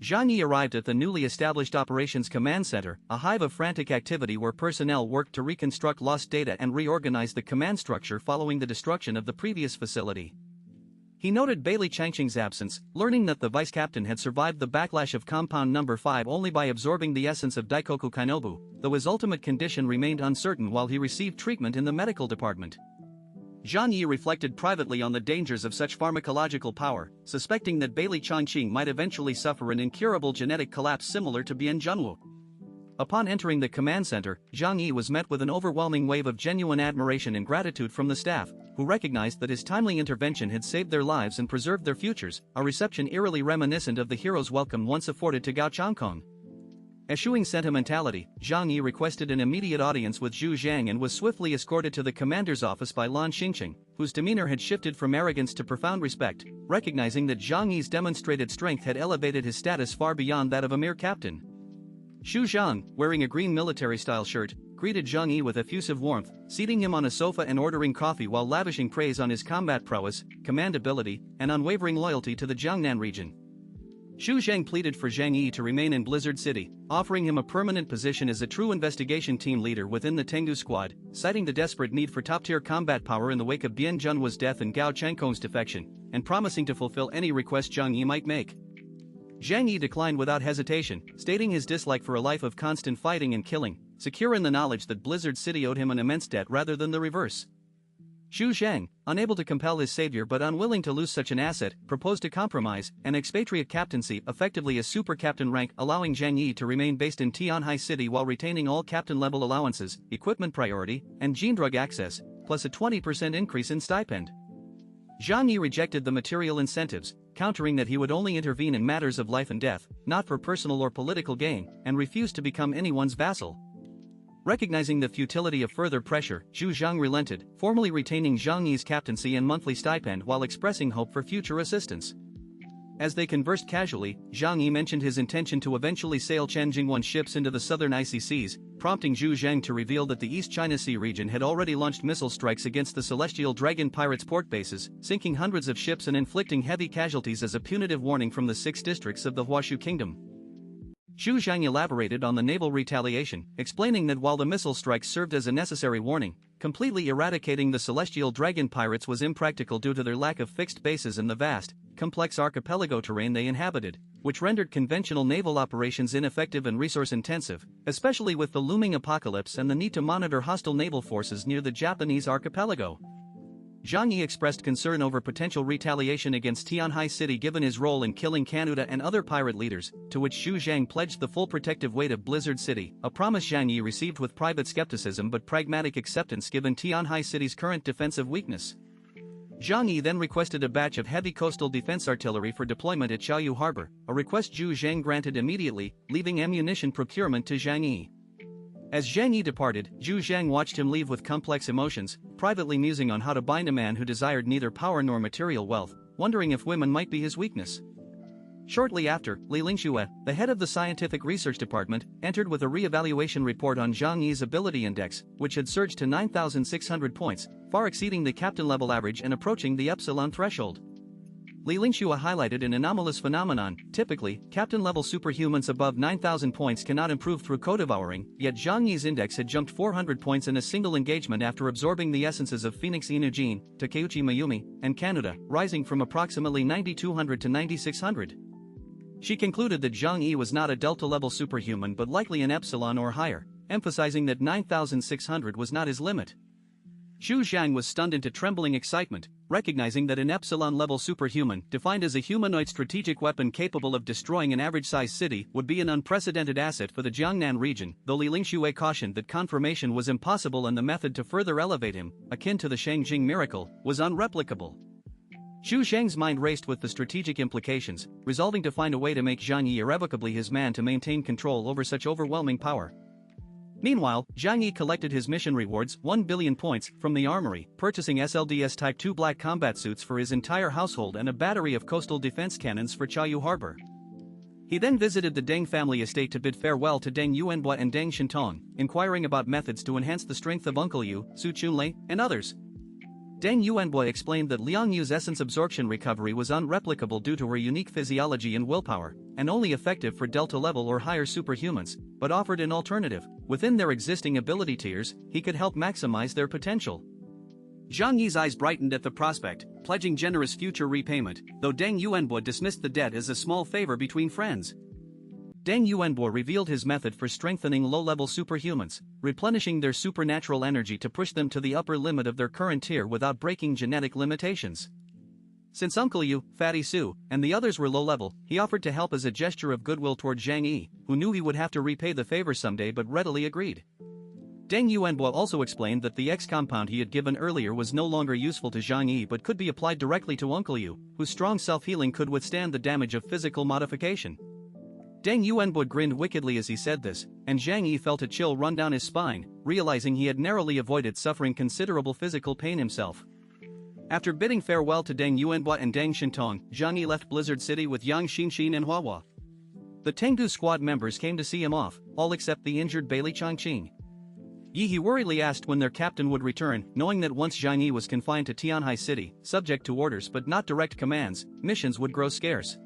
Zhang Yi arrived at the newly established Operations Command Center, a hive of frantic activity where personnel worked to reconstruct lost data and reorganize the command structure following the destruction of the previous facility. He noted Bailey Changqing's absence, learning that the vice captain had survived the backlash of Compound No. 5 only by absorbing the essence of Daikoku Kainobu, though his ultimate condition remained uncertain while he received treatment in the medical department. Zhang Yi reflected privately on the dangers of such pharmacological power, suspecting that Bailey Changqing might eventually suffer an incurable genetic collapse similar to Bian Junwu. Upon entering the command center, Zhang Yi was met with an overwhelming wave of genuine admiration and gratitude from the staff, who recognized that his timely intervention had saved their lives and preserved their futures, a reception eerily reminiscent of the hero's welcome once afforded to Gao Changkong. Eschewing sentimentality, Zhang Yi requested an immediate audience with Zhu Zhang and was swiftly escorted to the commander's office by Lan Xingqing, whose demeanor had shifted from arrogance to profound respect, recognizing that Zhang Yi's demonstrated strength had elevated his status far beyond that of a mere captain. Xu Zhang, wearing a green military-style shirt, greeted Zhang Yi with effusive warmth, seating him on a sofa and ordering coffee while lavishing praise on his combat prowess, command ability, and unwavering loyalty to the Jiangnan region. Xu Zhang pleaded for Zhang Yi to remain in Blizzard City, offering him a permanent position as a true investigation team leader within the Tengdu squad, citing the desperate need for top-tier combat power in the wake of Bian Junwu's death and Gao Changkong's defection, and promising to fulfill any request Zhang Yi might make. Zhang Yi declined without hesitation, stating his dislike for a life of constant fighting and killing, secure in the knowledge that Blizzard City owed him an immense debt rather than the reverse. Xu Zhang, unable to compel his savior but unwilling to lose such an asset, proposed a compromise, an expatriate captaincy, effectively a super captain rank, allowing Zhang Yi to remain based in Tianhai City while retaining all captain-level allowances, equipment priority, and gene drug access, plus a 20% increase in stipend. Zhang Yi rejected the material incentives, countering that he would only intervene in matters of life and death, not for personal or political gain, and refused to become anyone's vassal. Recognizing the futility of further pressure, Xu Zhang relented, formally retaining Zhang Yi's captaincy and monthly stipend while expressing hope for future assistance. As they conversed casually, Zhang Yi mentioned his intention to eventually sail Chen Jingwan's ships into the southern icy seas, prompting Xu Zhang to reveal that the East China Sea region had already launched missile strikes against the Celestial Dragon pirates' port bases, sinking hundreds of ships and inflicting heavy casualties as a punitive warning from the 6 districts of the Huashu Kingdom. Xu Zhang elaborated on the naval retaliation, explaining that while the missile strikes served as a necessary warning, completely eradicating the Celestial Dragon pirates was impractical due to their lack of fixed bases in the vast, complex archipelago terrain they inhabited, which rendered conventional naval operations ineffective and resource-intensive, especially with the looming apocalypse and the need to monitor hostile naval forces near the Japanese archipelago. Zhang Yi expressed concern over potential retaliation against Tianhai City given his role in killing Kanuda and other pirate leaders, to which Xu Zhang pledged the full protective weight of Blizzard City, a promise Zhang Yi received with private skepticism but pragmatic acceptance given Tianhai City's current defensive weakness. Zhang Yi then requested a batch of heavy coastal defense artillery for deployment at Chaoyu Harbor, a request Xu Zhang granted immediately, leaving ammunition procurement to Zhang Yi. As Zhang Yi departed, Xu Zhang watched him leave with complex emotions, privately musing on how to bind a man who desired neither power nor material wealth, wondering if women might be his weakness. Shortly after, Li Lingxue, the head of the scientific research department, entered with a re-evaluation report on Zhang Yi's ability index, which had surged to 9,600 points, far exceeding the captain-level average and approaching the epsilon threshold. Li Lingxue highlighted an anomalous phenomenon. Typically, captain-level superhumans above 9,000 points cannot improve through co-devouring, yet Zhang Yi's index had jumped 400 points in a single engagement after absorbing the essences of Phoenix Inujin, Takeuchi Mayumi, and Kanuda, rising from approximately 9,200 to 9,600. She concluded that Zhang Yi was not a delta-level superhuman but likely an epsilon or higher, emphasizing that 9,600 was not his limit. Xu Zhang was stunned into trembling excitement, recognizing that an epsilon-level superhuman, defined as a humanoid strategic weapon capable of destroying an average-sized city, would be an unprecedented asset for the Jiangnan region, though Li Lingxue cautioned that confirmation was impossible and the method to further elevate him, akin to the Shangjing miracle, was unreplicable. Xu Zhang's mind raced with the strategic implications, resolving to find a way to make Zhang Yi irrevocably his man to maintain control over such overwhelming power. Meanwhile, Zhang Yi collected his mission rewards, 1 billion points, from the armory, purchasing SLDS Type 2 black combat suits for his entire household and a battery of coastal defense cannons for Chaoyu Harbor. He then visited the Deng family estate to bid farewell to Deng Yuanhua and Deng Shintong, inquiring about methods to enhance the strength of Uncle Yu, Su Chunlei, and others. Deng Yuanbo explained that Liang Yu's essence absorption recovery was unreplicable due to her unique physiology and willpower, and only effective for Delta level or higher superhumans, but offered an alternative. Within their existing ability tiers, he could help maximize their potential. Zhang Yi's eyes brightened at the prospect, pledging generous future repayment, though Deng Yuanbo dismissed the debt as a small favor between friends. Deng Yuanbo revealed his method for strengthening low-level superhumans, replenishing their supernatural energy to push them to the upper limit of their current tier without breaking genetic limitations. Since Uncle Yu, Fatty Su, and the others were low-level, he offered to help as a gesture of goodwill toward Zhang Yi, who knew he would have to repay the favor someday but readily agreed. Deng Yuanbo also explained that the X compound he had given earlier was no longer useful to Zhang Yi but could be applied directly to Uncle Yu, whose strong self-healing could withstand the damage of physical modification. Deng Yuanbo grinned wickedly as he said this, and Zhang Yi felt a chill run down his spine, realizing he had narrowly avoided suffering considerable physical pain himself. After bidding farewell to Deng Yuanbo and Deng Shintong, Zhang Yi left Blizzard City with Yang Xinxin and Huahua. The Tengdu squad members came to see him off, all except the injured Bailey Changqing. Yi worriedly asked when their captain would return, knowing that once Zhang Yi was confined to Tianhai City, subject to orders but not direct commands, missions would grow scarce.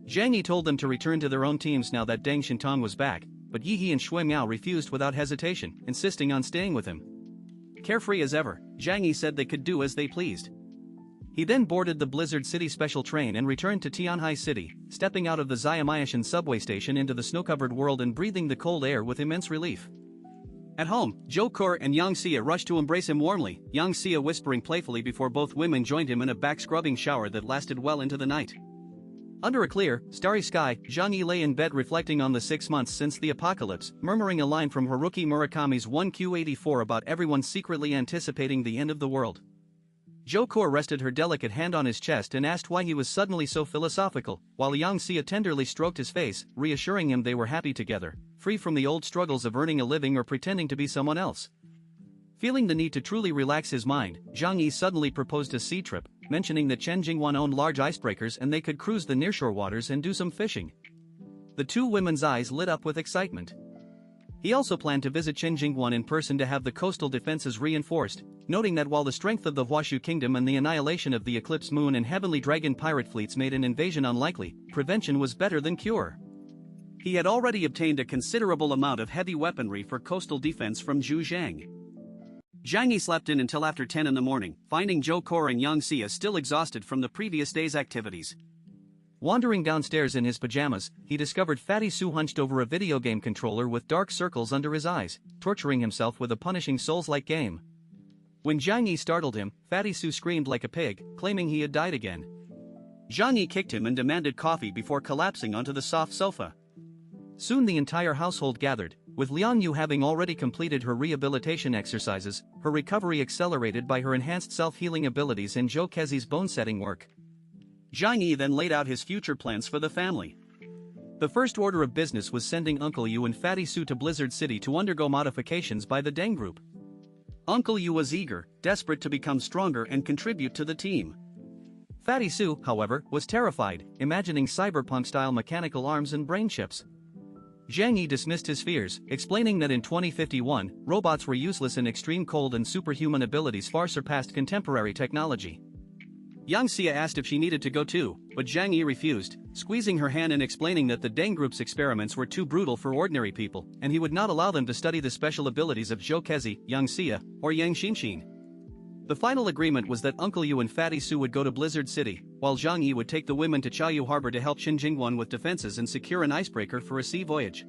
Zhang Yi told them to return to their own teams now that Deng Shintong was back, but Yi and Shui Miao refused without hesitation, insisting on staying with him. Carefree as ever, Zhang Yi said they could do as they pleased. He then boarded the Blizzard City special train and returned to Tianhai City, stepping out of the Xiamayashan subway station into the snow-covered world and breathing the cold air with immense relief. At home, Zhou Ke and Yang Xia rushed to embrace him warmly, Yang Xia whispering playfully before both women joined him in a back-scrubbing shower that lasted well into the night. Under a clear, starry sky, Zhang Yi lay in bed reflecting on the 6 months since the apocalypse, murmuring a line from Haruki Murakami's 1Q84 about everyone secretly anticipating the end of the world. Zhou Ke rested her delicate hand on his chest and asked why he was suddenly so philosophical, while Yang Xia tenderly stroked his face, reassuring him they were happy together, free from the old struggles of earning a living or pretending to be someone else. Feeling the need to truly relax his mind, Zhang Yi suddenly proposed a sea trip, mentioning that Chen Jingwan owned large icebreakers and they could cruise the nearshore waters and do some fishing. The two women's eyes lit up with excitement. He also planned to visit Chen Jingwan in person to have the coastal defenses reinforced, noting that while the strength of the Huashu Kingdom and the annihilation of the Eclipse Moon and Heavenly Dragon pirate fleets made an invasion unlikely, prevention was better than cure. He had already obtained a considerable amount of heavy weaponry for coastal defense from Zhu Zhang. Zhang Yi slept in until after 10 in the morning, finding Zhou Ke and Yang Xia still exhausted from the previous day's activities. Wandering downstairs in his pajamas, he discovered Fatty Su hunched over a video game controller with dark circles under his eyes, torturing himself with a punishing Souls-like game. When Zhang Yi startled him, Fatty Su screamed like a pig, claiming he had died again. Zhang Yi kicked him and demanded coffee before collapsing onto the soft sofa. Soon the entire household gathered, with Liang Yu having already completed her rehabilitation exercises, her recovery accelerated by her enhanced self-healing abilities and Zhou Kezi's bone-setting work. Zhang Yi then laid out his future plans for the family. The first order of business was sending Uncle Yu and Fatty Su to Blizzard City to undergo modifications by the Deng Group. Uncle Yu was eager, desperate to become stronger and contribute to the team. Fatty Su, however, was terrified, imagining cyberpunk-style mechanical arms and brain chips. Zhang Yi dismissed his fears, explaining that in 2051, robots were useless in extreme cold and superhuman abilities far surpassed contemporary technology. Yang Xia asked if she needed to go too, but Zhang Yi refused, squeezing her hand and explaining that the Deng Group's experiments were too brutal for ordinary people, and he would not allow them to study the special abilities of Zhou Kezi, Yang Xia, or Yang Xinxin. The final agreement was that Uncle Yu and Fatty Su would go to Blizzard City, while Zhang Yi would take the women to Chaoyu Harbor to help Chen Jingwan with defenses and secure an icebreaker for a sea voyage.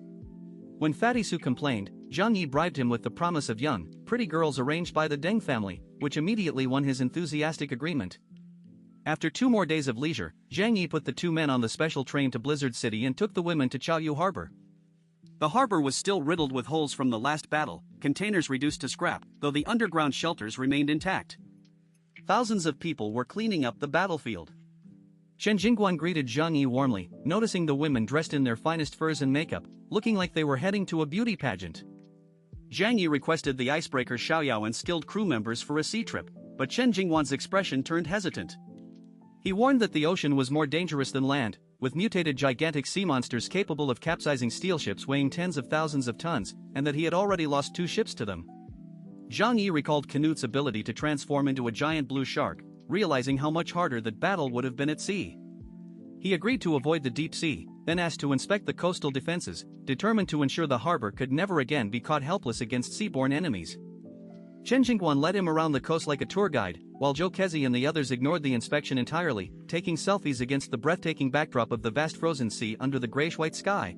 When Fatty Su complained, Zhang Yi bribed him with the promise of young, pretty girls arranged by the Deng family, which immediately won his enthusiastic agreement. After 2 more days of leisure, Zhang Yi put the 2 men on the special train to Blizzard City and took the women to Chaoyu Harbor. The harbor was still riddled with holes from the last battle, containers reduced to scrap, though the underground shelters remained intact. Thousands of people were cleaning up the battlefield. Chen Jingguan greeted Zhang Yi warmly, noticing the women dressed in their finest furs and makeup, looking like they were heading to a beauty pageant. Zhang Yi requested the icebreaker Xiaoyao and skilled crew members for a sea trip, but Chen Jingguan's expression turned hesitant. He warned that the ocean was more dangerous than land, with mutated gigantic sea monsters capable of capsizing steel ships weighing tens of thousands of tons, and that he had already lost 2 ships to them. Zhang Yi recalled Canute's ability to transform into a giant blue shark, realizing how much harder that battle would have been at sea. He agreed to avoid the deep sea, then asked to inspect the coastal defenses, determined to ensure the harbor could never again be caught helpless against seaborne enemies. Chen Jingguan led him around the coast like a tour guide, while Zhou Kezi and the others ignored the inspection entirely, taking selfies against the breathtaking backdrop of the vast frozen sea under the grayish-white sky.